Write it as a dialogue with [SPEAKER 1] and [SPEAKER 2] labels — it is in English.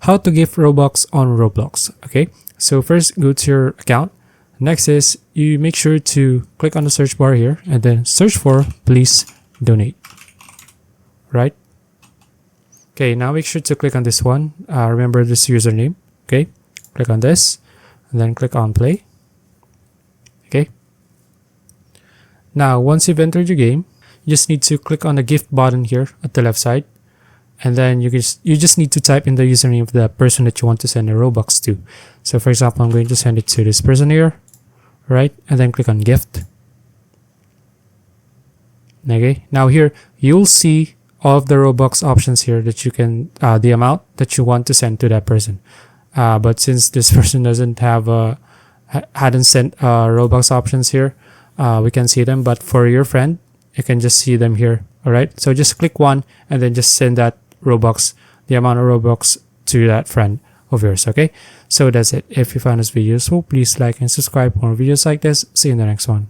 [SPEAKER 1] how to gift Robux on Roblox. Okay, so first go to your account. Next is you make sure to click on the search bar here and then search for please donate. Right? Okay, now make sure to click on this one. Remember this username. Okay, click on this and then click on play. Okay. Now, once you've entered your game, you just need to click on the gift button here at the left side. And then you just need to type in the username of the person that you want to send a Robux to. So for example, I'm going to send it to this person here. Right? And then click on gift. Okay. Now here, you'll see all of the Robux options here that you can, the amount that you want to send to that person. But since this person doesn't have hadn't sent Robux options here, we can see them. But for your friend, you can just see them here. All right. So just click one and then just send that Robux, the amount of Robux to that friend of yours. Okay. So that's it. If you found this video useful, please like and subscribe for more videos like this. See you in the next one.